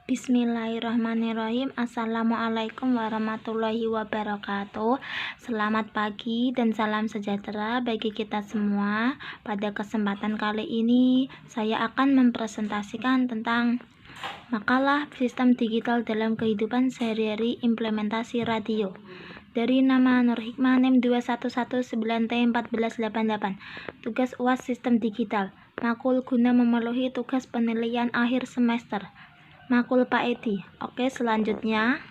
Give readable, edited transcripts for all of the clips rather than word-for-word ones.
Bismillahirrahmanirrahim. Assalamualaikum warahmatullahi wabarakatuh. Selamat pagi dan salam sejahtera bagi kita semua. Pada kesempatan kali ini saya akan mempresentasikan tentang makalah sistem digital dalam kehidupan sehari-hari implementasi radio dari nama Nur Hikmah NIM 21119T1488. Tugas UAS sistem digital makul guna memenuhi tugas penilaian akhir semester. Makul Pak Edi. Oke, selanjutnya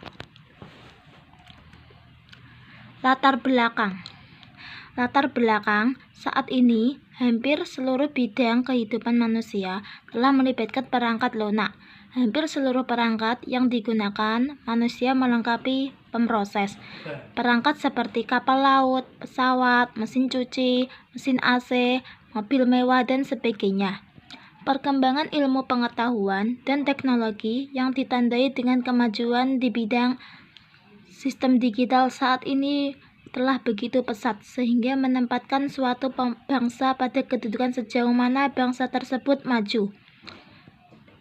latar belakang. Latar belakang saat ini hampir seluruh bidang kehidupan manusia telah melibatkan perangkat lunak. Hampir seluruh perangkat yang digunakan manusia melengkapi pemroses. Perangkat seperti kapal laut, pesawat, mesin cuci, mesin AC, mobil mewah, dan sebagainya. Perkembangan ilmu pengetahuan dan teknologi yang ditandai dengan kemajuan di bidang sistem digital saat ini telah begitu pesat sehingga menempatkan suatu bangsa pada kedudukan sejauh mana bangsa tersebut maju.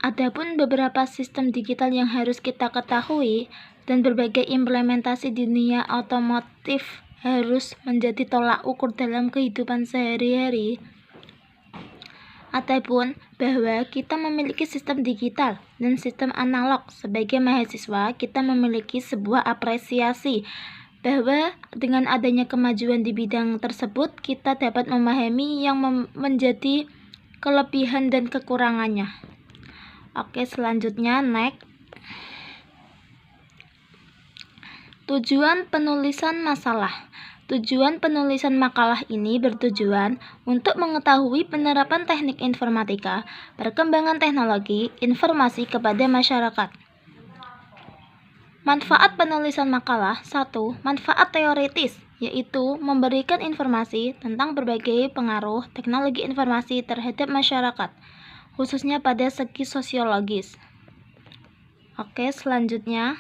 Adapun beberapa sistem digital yang harus kita ketahui dan berbagai implementasi di dunia otomotif harus menjadi tolak ukur dalam kehidupan sehari-hari. Adapun bahwa kita memiliki sistem digital dan sistem analog sebagai mahasiswa, kita memiliki sebuah apresiasi bahwa dengan adanya kemajuan di bidang tersebut, kita dapat memahami yang menjadi kelebihan dan kekurangannya. Oke, selanjutnya next. Tujuan penulisan masalah. Tujuan penulisan makalah ini bertujuan untuk mengetahui penerapan teknik informatika, perkembangan teknologi, informasi kepada masyarakat. Manfaat penulisan makalah. 1. Manfaat teoritis, yaitu memberikan informasi tentang berbagai pengaruh teknologi informasi terhadap masyarakat, khususnya pada segi sosiologis. Oke, selanjutnya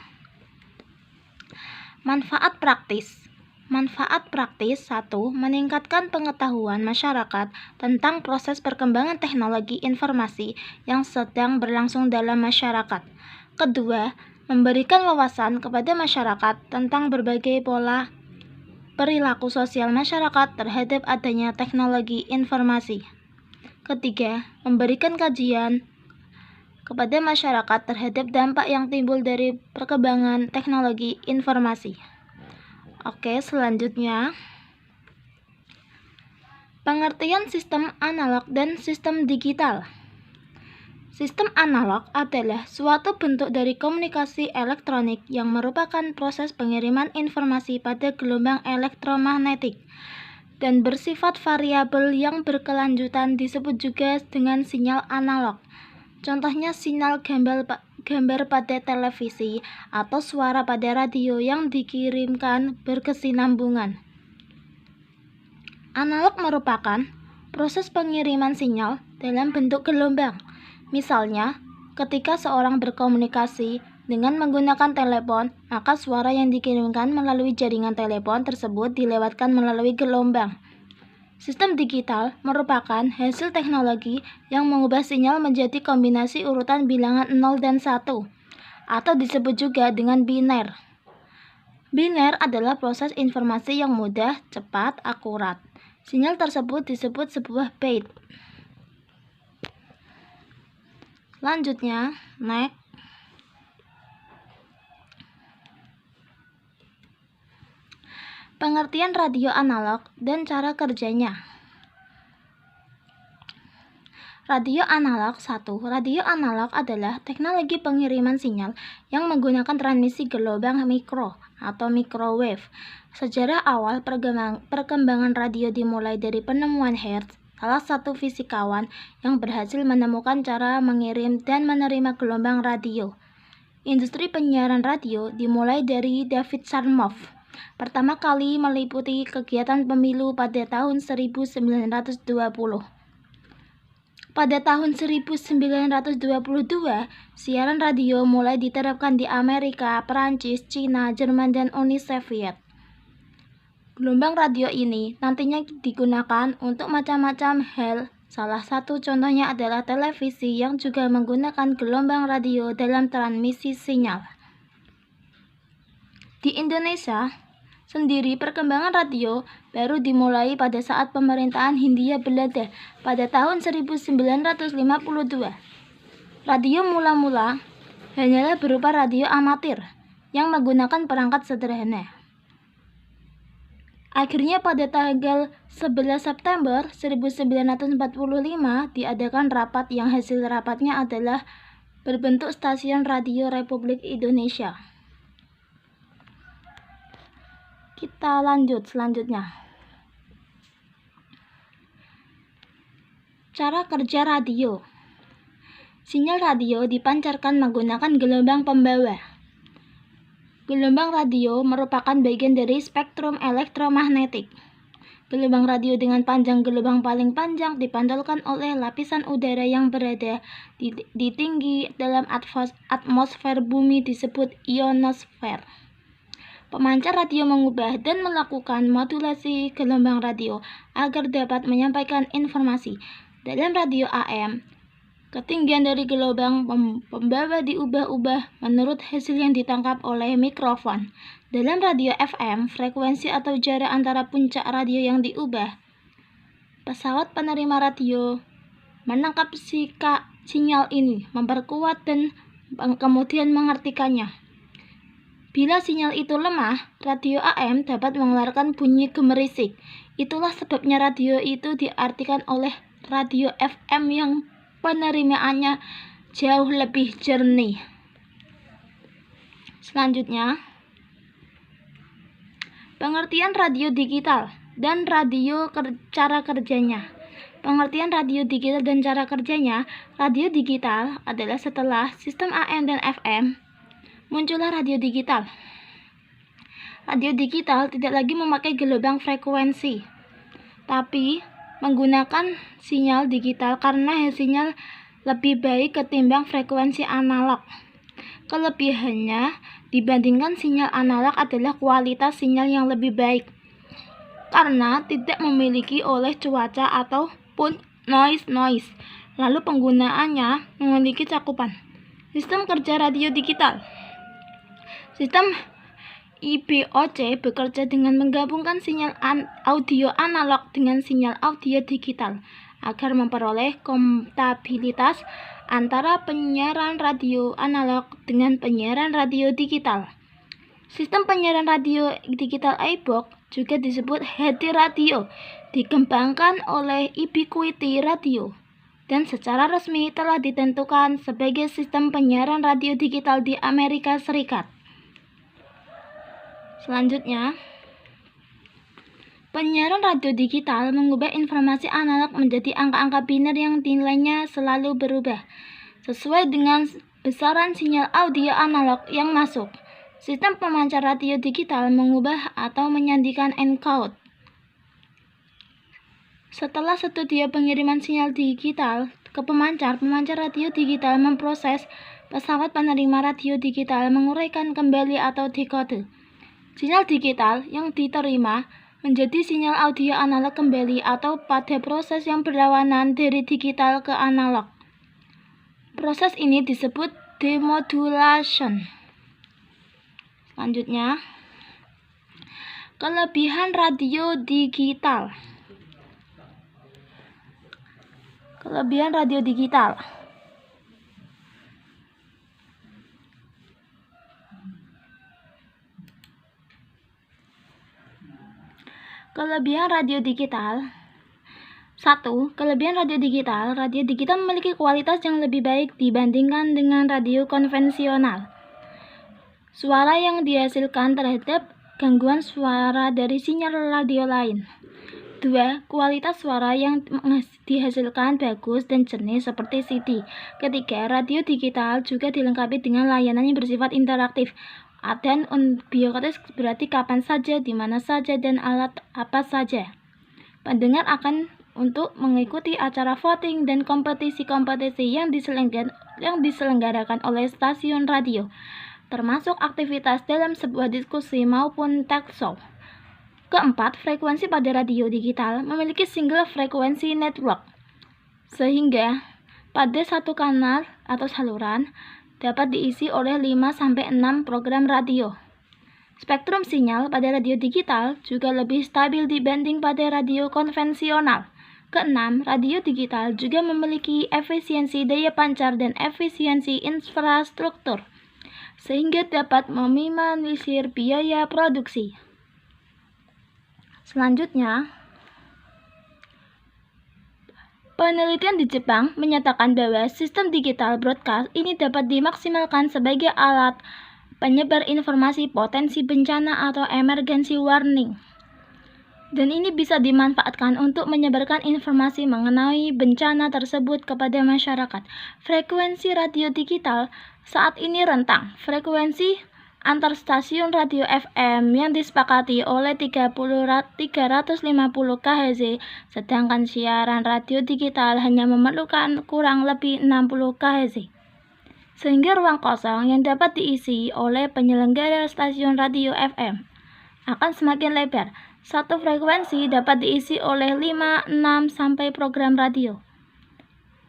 manfaat praktis. Manfaat praktis. 1. Meningkatkan pengetahuan masyarakat tentang proses perkembangan teknologi informasi yang sedang berlangsung dalam masyarakat. Kedua, memberikan wawasan kepada masyarakat tentang berbagai pola perilaku sosial masyarakat terhadap adanya teknologi informasi. Ketiga, memberikan kajian kepada masyarakat terhadap dampak yang timbul dari perkembangan teknologi informasi. Oke, selanjutnya pengertian sistem analog dan sistem digital. Sistem analog adalah suatu bentuk dari komunikasi elektronik yang merupakan proses pengiriman informasi pada gelombang elektromagnetik dan bersifat variabel yang berkelanjutan, disebut juga dengan sinyal analog. Contohnya sinyal gambar pada televisi atau suara pada radio yang dikirimkan berkesinambungan. Analog merupakan proses pengiriman sinyal dalam bentuk gelombang. Misalnya, ketika seorang berkomunikasi dengan menggunakan telepon, maka suara yang dikirimkan melalui jaringan telepon tersebut dilewatkan melalui gelombang. Sistem digital merupakan hasil teknologi yang mengubah sinyal menjadi kombinasi urutan bilangan 0 dan 1, atau disebut juga dengan biner. Biner adalah proses informasi yang mudah, cepat, akurat. Sinyal tersebut disebut sebuah byte. Lanjutnya, next. Pengertian radio analog dan cara kerjanya. Radio analog. 1. Radio analog adalah teknologi pengiriman sinyal yang menggunakan transmisi gelombang mikro atau microwave. Sejarah awal perkembangan radio dimulai dari penemuan Hertz, salah satu fisikawan yang berhasil menemukan cara mengirim dan menerima gelombang radio. Industri penyiaran radio dimulai dari David Sarnoff. Pertama kali meliputi kegiatan pemilu pada tahun 1920. Pada tahun 1922, siaran radio mulai diterapkan di Amerika, Perancis, Cina, Jerman, dan Uni Soviet. Gelombang radio ini nantinya digunakan untuk macam-macam hal Salah satu contohnya adalah televisi yang juga menggunakan gelombang radio dalam transmisi sinyal. Di Indonesia sendiri, perkembangan radio baru dimulai pada saat pemerintahan Hindia Belanda pada tahun 1952. Radio mula-mula hanyalah berupa radio amatir yang menggunakan perangkat sederhana. Akhirnya pada tanggal 11 September 1945 diadakan rapat yang hasil rapatnya adalah berbentuk Stasiun Radio Republik Indonesia. Kita lanjut selanjutnya. Cara kerja radio. Sinyal radio dipancarkan menggunakan gelombang pembawa. Gelombang radio merupakan bagian dari spektrum elektromagnetik. Gelombang radio dengan panjang gelombang paling panjang dipantulkan oleh lapisan udara yang berada di tinggi dalam atmosfer bumi disebut ionosfer. Pemancar radio mengubah dan melakukan modulasi gelombang radio agar dapat menyampaikan informasi. Dalam radio AM, ketinggian dari gelombang pembawa diubah-ubah menurut hasil yang ditangkap oleh mikrofon. Dalam radio FM, frekuensi atau jarak antara puncak radio yang diubah. Pesawat penerima radio menangkap sinyal ini, memperkuat dan kemudian mengartikannya. Bila sinyal itu lemah, radio AM dapat mengeluarkan bunyi gemerisik. Itulah sebabnya radio itu diartikan oleh radio FM yang penerimaannya jauh lebih jernih. Selanjutnya, pengertian radio digital dan cara kerjanya. Pengertian radio digital dan cara kerjanya. Radio digital adalah setelah sistem AM dan FM, muncullah radio digital. Radio digital tidak lagi memakai gelombang frekuensi, tapi menggunakan sinyal digital karena hasilnya lebih baik ketimbang frekuensi analog. Kelebihannya dibandingkan sinyal analog adalah kualitas sinyal yang lebih baik karena tidak memiliki oleh cuaca ataupun noise. Lalu penggunaannya memiliki cakupan. Sistem kerja radio digital. Sistem IBOC bekerja dengan menggabungkan sinyal audio analog dengan sinyal audio digital agar memperoleh kompatibilitas antara penyiaran radio analog dengan penyiaran radio digital. Sistem penyiaran radio digital IBOC juga disebut HD Radio, dikembangkan oleh Ubiquiti Radio dan secara resmi telah ditentukan sebagai sistem penyiaran radio digital di Amerika Serikat. Selanjutnya, penyiaran radio digital mengubah informasi analog menjadi angka-angka biner yang nilainya selalu berubah sesuai dengan besaran sinyal audio analog yang masuk. Sistem pemancar radio digital mengubah atau menyandikan encode. Setelah studi pengiriman sinyal digital ke pemancar radio digital memproses pesawat penerima radio digital menguraikan kembali atau dekode. Sinyal digital yang diterima menjadi sinyal audio analog kembali atau pada proses yang berlawanan dari digital ke analog. Proses ini disebut demodulation. Selanjutnya, kelebihan radio digital. Kelebihan radio digital. Kelebihan radio digital. 1. Kelebihan radio digital. Radio digital memiliki kualitas yang lebih baik dibandingkan dengan radio konvensional. Suara yang dihasilkan terhadap gangguan suara dari sinyal radio lain. 2. Kualitas suara yang dihasilkan bagus dan jernih seperti CD. 3. Radio digital juga dilengkapi dengan layanan yang bersifat interaktif dan unbiased, berarti kapan saja, di mana saja, dan alat apa saja. Pendengar akan untuk mengikuti acara voting dan kompetisi-kompetisi yang diselenggarakan oleh stasiun radio, termasuk aktivitas dalam sebuah diskusi maupun talk show. 4. Frekuensi pada radio digital memiliki single frekuensi network. sehingga pada satu kanal atau saluran dapat diisi oleh 5-6 program radio. Spektrum sinyal pada radio digital juga lebih stabil dibanding pada radio konvensional. Keenam, radio digital juga memiliki efisiensi daya pancar dan efisiensi infrastruktur, sehingga dapat meminimalisir biaya produksi. Selanjutnya, penelitian di Jepang menyatakan bahwa sistem digital broadcast ini dapat dimaksimalkan sebagai alat penyebar informasi potensi bencana atau emergency warning. Dan ini bisa dimanfaatkan untuk menyebarkan informasi mengenai bencana tersebut kepada masyarakat. Frekuensi radio digital saat ini rentang. Frekuensi antar stasiun radio FM yang disepakati oleh 350 kHz, sedangkan siaran radio digital hanya memerlukan kurang lebih 60 kHz. Sehingga ruang kosong yang dapat diisi oleh penyelenggara stasiun radio FM akan semakin lebar. Satu frekuensi dapat diisi oleh 5-6 sampai program radio.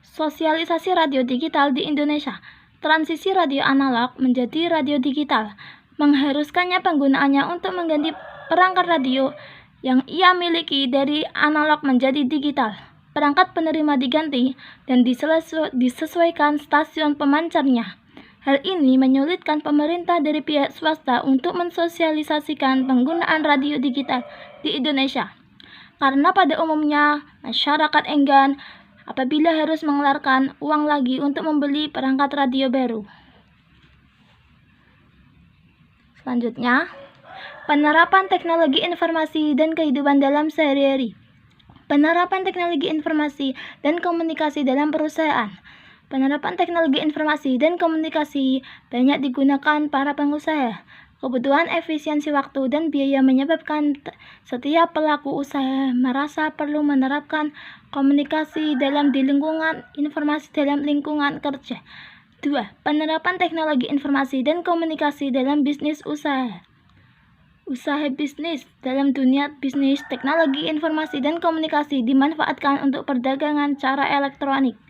Sosialisasi radio digital di Indonesia. Transisi radio analog menjadi radio digital mengharuskannya penggunaannya untuk mengganti perangkat radio yang ia miliki dari analog menjadi digital. Perangkat penerima diganti dan disesuaikan stasiun pemancarnya. Hal ini menyulitkan pemerintah dari pihak swasta untuk mensosialisasikan penggunaan radio digital di Indonesia. Karena pada umumnya masyarakat enggan apabila harus mengeluarkan uang lagi untuk membeli perangkat radio baru. Selanjutnya, penerapan teknologi informasi dan kehidupan dalam sehari-hari. Penerapan teknologi informasi dan komunikasi dalam perusahaan. Penerapan teknologi informasi dan komunikasi banyak digunakan para pengusaha. Kebutuhan efisiensi waktu dan biaya menyebabkan setiap pelaku usaha merasa perlu menerapkan komunikasi dalam lingkungan informasi dalam lingkungan kerja. 2. Penerapan teknologi informasi dan komunikasi dalam bisnis usaha. Usaha bisnis. Dalam dunia bisnis, teknologi informasi dan komunikasi dimanfaatkan untuk perdagangan cara elektronik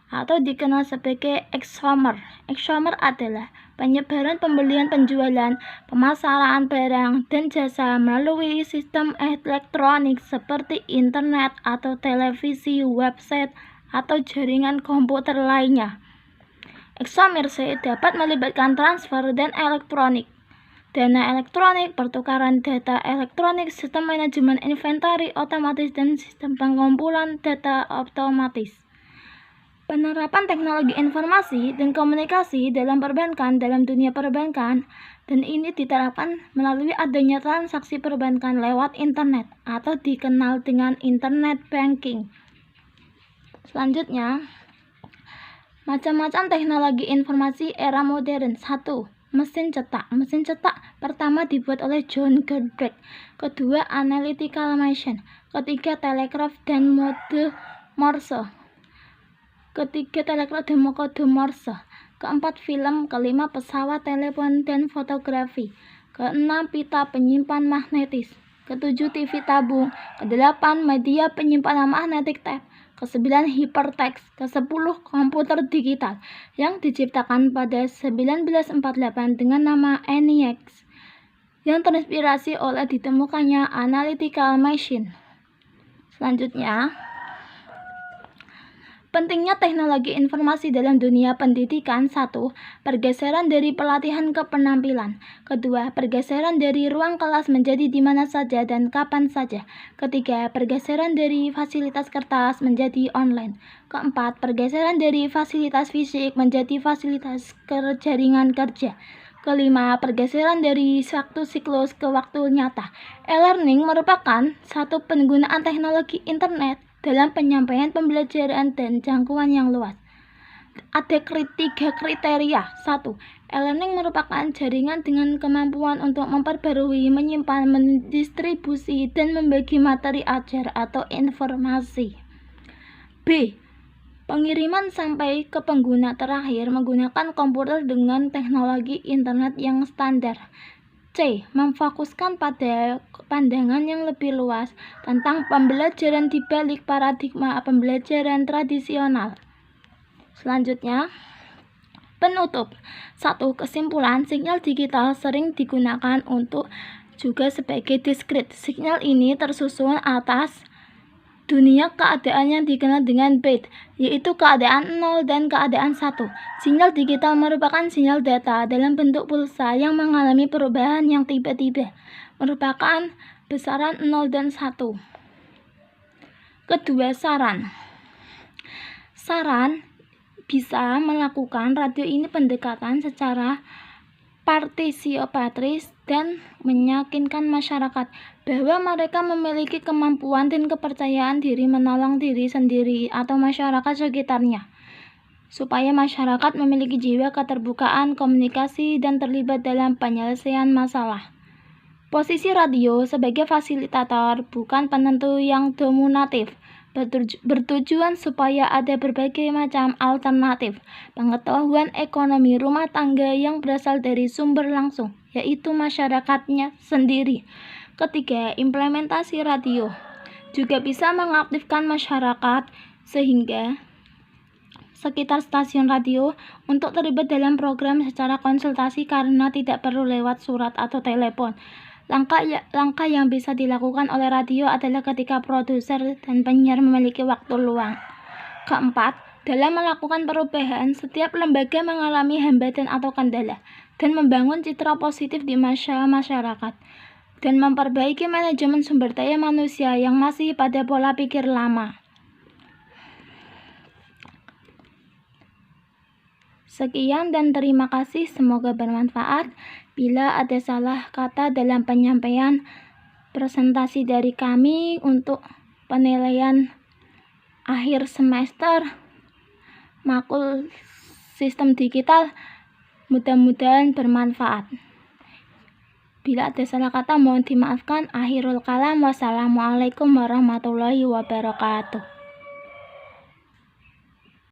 atau dikenal sebagai e-commerce. E-commerce adalah penyebaran, pembelian, penjualan, pemasaran barang dan jasa melalui sistem elektronik seperti internet atau televisi, website, atau jaringan komputer lainnya. E-commerce dapat melibatkan transfer dan elektronik, dana elektronik, pertukaran data elektronik, sistem manajemen inventory otomatis, dan sistem pengumpulan data otomatis. Penerapan teknologi informasi dan komunikasi dalam perbankan dalam dunia perbankan, dan ini diterapkan melalui adanya transaksi perbankan lewat internet atau dikenal dengan internet banking. Selanjutnya, macam-macam teknologi informasi era modern. 1. Mesin cetak. Mesin cetak pertama dibuat oleh John Goodrich. Kedua, analytical machine. Ketiga, telegraf dan mode Morse. Keempat, film. Kelima, pesawat, telepon, dan fotografi. Keenam, pita penyimpan magnetis. Ketujuh, TV tabung. Kedelapan, media penyimpanan magnetik tape. Ke-9, hypertext. Ke-10, komputer digital yang diciptakan pada 1948 dengan nama ENIAC, yang terinspirasi oleh ditemukannya analytical machine. Selanjutnya, pentingnya teknologi informasi dalam dunia pendidikan. 1. Pergeseran dari pelatihan ke penampilan. Kedua, pergeseran dari ruang kelas menjadi di mana saja dan kapan saja. Ketiga, pergeseran dari fasilitas kertas menjadi online. Keempat, pergeseran dari fasilitas fisik menjadi fasilitas jaringan kerja. Kelima, pergeseran dari waktu siklus ke waktu nyata. E-learning merupakan satu penggunaan teknologi internet dalam penyampaian pembelajaran dan jangkauan yang luas. Ada 3 kriteria. 1. E-learning merupakan jaringan dengan kemampuan untuk memperbarui, menyimpan, mendistribusi, dan membagi materi ajar atau informasi. B. Pengiriman sampai ke pengguna terakhir menggunakan komputer dengan teknologi internet yang standar. C. Memfokuskan pada pandangan yang lebih luas tentang pembelajaran di balik paradigma pembelajaran tradisional. Selanjutnya, penutup. 1. Kesimpulan, sinyal digital sering digunakan untuk juga sebagai diskrit. Sinyal ini tersusun atas dunia keadaan yang dikenal dengan bit, yaitu keadaan 0 dan keadaan 1. Sinyal digital merupakan sinyal data dalam bentuk pulsa yang mengalami perubahan yang tiba-tiba, merupakan besaran 0 dan 1. Kedua, saran. Saran bisa melakukan radio ini pendekatan secara partisipatris dan meyakinkan masyarakat bahwa mereka memiliki kemampuan dan kepercayaan diri menolong diri sendiri atau masyarakat sekitarnya, supaya masyarakat memiliki jiwa keterbukaan, komunikasi, dan terlibat dalam penyelesaian masalah. Posisi radio sebagai fasilitator, bukan penentu yang dominatif, bertujuan supaya ada berbagai macam alternatif pengetahuan ekonomi rumah tangga yang berasal dari sumber langsung, yaitu masyarakatnya sendiri. Ketiga, implementasi radio juga bisa mengaktifkan masyarakat sehingga sekitar stasiun radio untuk terlibat dalam program secara konsultasi karena tidak perlu lewat surat atau telepon. Langkah yang bisa dilakukan oleh radio adalah ketika produser dan penyiar memiliki waktu luang. Keempat, dalam melakukan perubahan, setiap lembaga mengalami hambatan atau kendala dan membangun citra positif di masyarakat dan memperbaiki manajemen sumber daya manusia yang masih pada pola pikir lama. Sekian dan terima kasih, semoga bermanfaat. Bila ada salah kata dalam penyampaian presentasi dari kami untuk penilaian akhir semester makul sistem digital, mudah-mudahan bermanfaat. Bila ada salah kata mohon dimaafkan. Akhirul kalam, wassalamualaikum warahmatullahi wabarakatuh.